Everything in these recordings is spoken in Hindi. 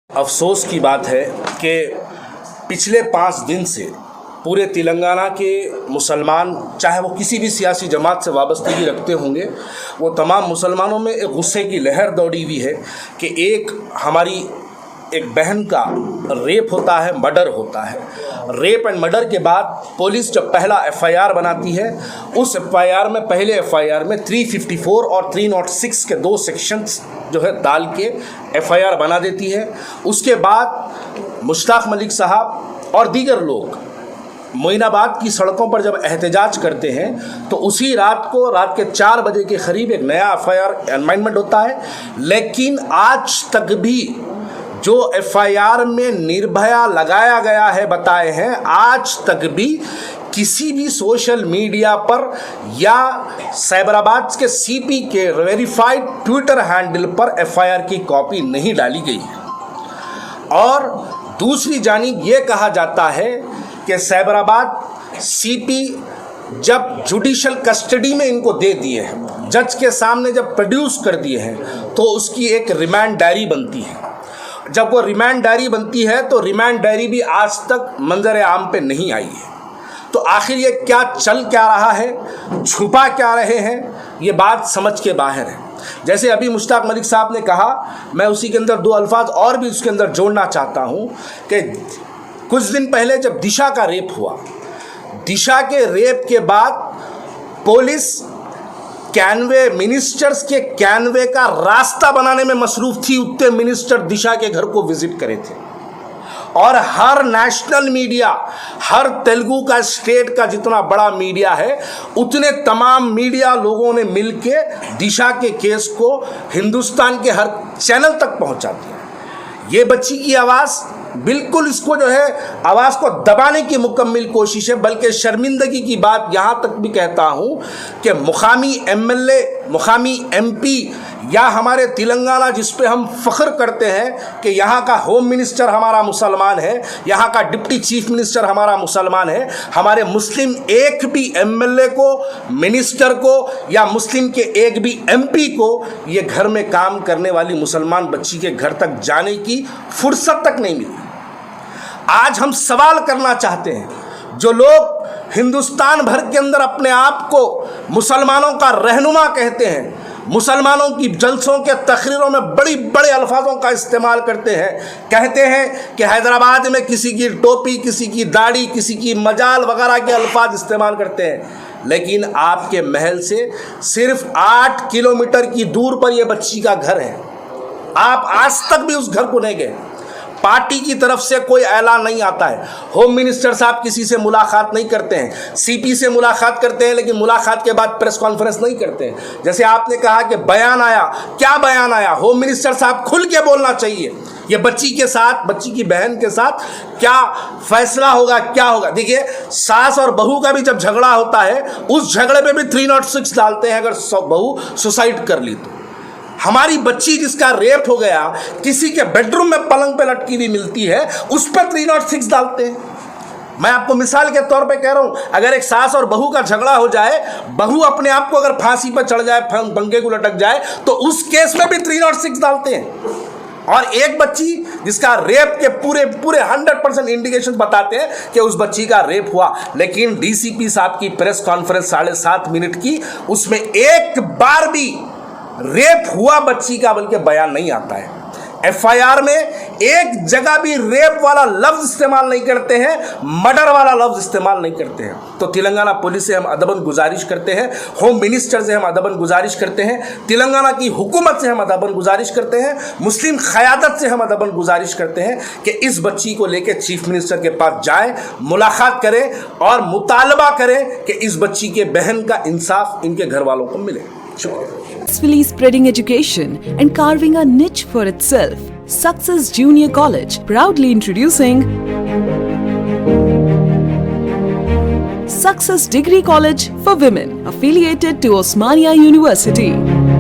अफसोस की बात है कि पिछले 5 दिन से पूरे तेलंगाना के मुसलमान, चाहे वो किसी भी सियासी जमात से वाबस्तगी रखते होंगे, वो तमाम मुसलमानों में एक गुस्से की लहर दौड़ी हुई है कि हमारी एक बहन का रेप होता है, मर्डर होता है। रेप एंड मर्डर के बाद पुलिस जब पहला एफआईआर बनाती है, उस एफआईआर में पहले एफआईआर में 354 और 306 के 2 सेक्शंस जो है डाल के एफआईआर बना देती है। उसके बाद मुश्ताक मलिक साहब और दीगर लोग मोइनाबाद की सड़कों पर जब एहतजाज करते हैं तो उसी रात को रात के 4 बजे के करीब एक नया एफआईआर अमेंडमेंट होता है। लेकिन आज तक भी जो एफआईआर में निर्भया लगाया गया है, बताए हैं, आज तक भी किसी भी सोशल मीडिया पर या साइबराबाद के सीपी के वेरीफाइड ट्विटर हैंडल पर एफआईआर की कॉपी नहीं डाली गई है। और दूसरी जानिब ये कहा जाता है कि साइबराबाद सीपी जब जुडिशल कस्टडी में इनको दे दिए हैं, जज के सामने जब प्रोड्यूस कर दिए हैं, तो उसकी एक रिमांड डायरी बनती है। जब वो रिमांड डायरी बनती है तो रिमांड डायरी भी आज तक मंजर आम पे नहीं आई है। तो आखिर ये क्या चल क्या रहा है, छुपा क्या रहे हैं, ये बात समझ के बाहर है। जैसे अभी मुश्ताक मलिक साहब ने कहा, मैं उसी के अंदर 2 अल्फाज और भी उसके अंदर जोड़ना चाहता हूँ कि कुछ दिन पहले जब दिशा का रेप हुआ, दिशा के रेप के बाद पुलिस कैनवे, मिनिस्टर्स के कैनवे का रास्ता बनाने में मसरूफ थी। उतने मिनिस्टर दिशा के घर को विजिट करे थे और हर नेशनल मीडिया, हर तेलुगु का, स्टेट का जितना बड़ा मीडिया है, उतने तमाम मीडिया लोगों ने मिलके दिशा के केस को हिंदुस्तान के हर चैनल तक पहुंचा दिया। ये बच्ची की आवाज़ बिल्कुल, इसको जो है आवाज़ को दबाने की मुकम्मल कोशिश है। बल्कि शर्मिंदगी की बात यहाँ तक भी कहता हूँ कि मुकामी एमएलए, मुकामी एमपी या हमारे तेलंगाना जिस पे हम फ़ख्र करते हैं कि यहाँ का होम मिनिस्टर हमारा मुसलमान है, यहाँ का डिप्टी चीफ मिनिस्टर हमारा मुसलमान है, हमारे मुस्लिम एक भी एमएलए को, मिनिस्टर को या मुस्लिम के एक भी एमपी को ये घर में काम करने वाली मुसलमान बच्ची के घर तक जाने की फुर्सत तक नहीं मिली। आज हम सवाल करना चाहते हैं, जो लोग हिंदुस्तान भर के अंदर अपने आप को मुसलमानों का रहनुमा कहते हैं, मुसलमानों की जलसों के तकरीरों में बड़ी बड़े अल्फाजों का इस्तेमाल करते हैं, कहते हैं कि हैदराबाद में किसी की टोपी, किसी की दाढ़ी, किसी की मजाल वगैरह के अल्फाज इस्तेमाल करते हैं, लेकिन आपके महल से सिर्फ 8 किलोमीटर की दूर पर यह बच्ची का घर है। आप आज तक भी उस घर को नहीं गए। पार्टी की तरफ से कोई ऐलान नहीं आता है। होम मिनिस्टर साहब किसी से मुलाकात नहीं करते हैं, सीपी से मुलाकात करते हैं, लेकिन मुलाकात के बाद प्रेस कॉन्फ्रेंस नहीं करते हैं। जैसे आपने कहा कि बयान आया, क्या बयान आया? होम मिनिस्टर साहब खुल के बोलना चाहिए। ये बच्ची के साथ, बच्ची की बहन के साथ क्या फैसला होगा, क्या होगा? देखिए, सास और बहू का भी जब झगड़ा होता है, उस झगड़े पे भी 306 डालते हैं अगर बहू सुसाइड कर ली तो। हमारी बच्ची जिसका रेप हो गया, किसी के बेडरूम में पलंग पे लटकी हुई मिलती है, उस पर 306 डालते हैं। मैं आपको मिसाल के तौर पे कह रहा हूं, अगर एक सास और बहू का झगड़ा हो जाए, बहू अपने आप को अगर फांसी पर चढ़ जाए, पंखे को लटक जाए, तो उस केस में भी 306 डालते हैं। और एक बच्ची जिसका रेप के पूरे 100% इंडिकेशन बताते हैं कि उस बच्ची का रेप हुआ, लेकिन डीसीपी साहब की प्रेस कॉन्फ्रेंस 7.5 मिनट की, उसमें एक बार भी रेप हुआ बच्ची का बल्कि बयान नहीं आता है। एफआईआर में एक जगह भी रेप वाला लफ्ज इस्तेमाल नहीं करते हैं, मर्डर वाला लफ्ज इस्तेमाल नहीं करते हैं। तो तेलंगाना पुलिस से हम अदबन गुजारिश करते हैं, होम मिनिस्टर से हम अदबन गुजारिश करते हैं, तेलंगाना की हुकूमत से हम अदबन गुजारिश करते हैं, मुस्लिम क़यादत से हम अदबन गुजारिश करते हैं कि इस बच्ची को लेकर चीफ मिनिस्टर के पास जाएं, मुलाकात करें और मुतालबा करें कि इस बच्ची के बहन का इंसाफ इनके घर वालों को मिले। Successfully spreading education and carving a niche for itself, Success Junior College proudly introducing Success Degree College for Women, affiliated to Osmania University,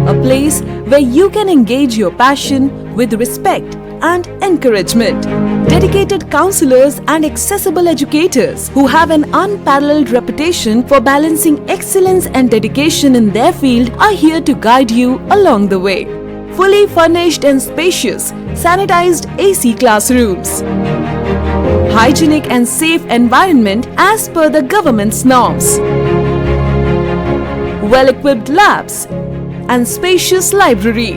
a place where you can engage your passion with respect and encouragement. Dedicated counselors and accessible educators who have an unparalleled reputation for balancing excellence and dedication in their field are here to guide you along the way. fully furnished and spacious, sanitized AC classrooms, hygienic and safe environment as per the government's norms, well-equipped labs and spacious library.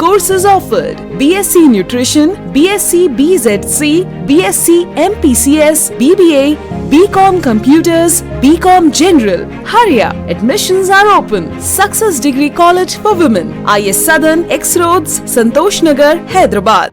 Courses offered: BSc Nutrition, BSc BZC, BSc MPCS, BBA, BCom Computers, BCom General. Hurry up! Admissions are open. Success Degree College for Women, IS Southern, X Roads, Santosh Nagar, Hyderabad.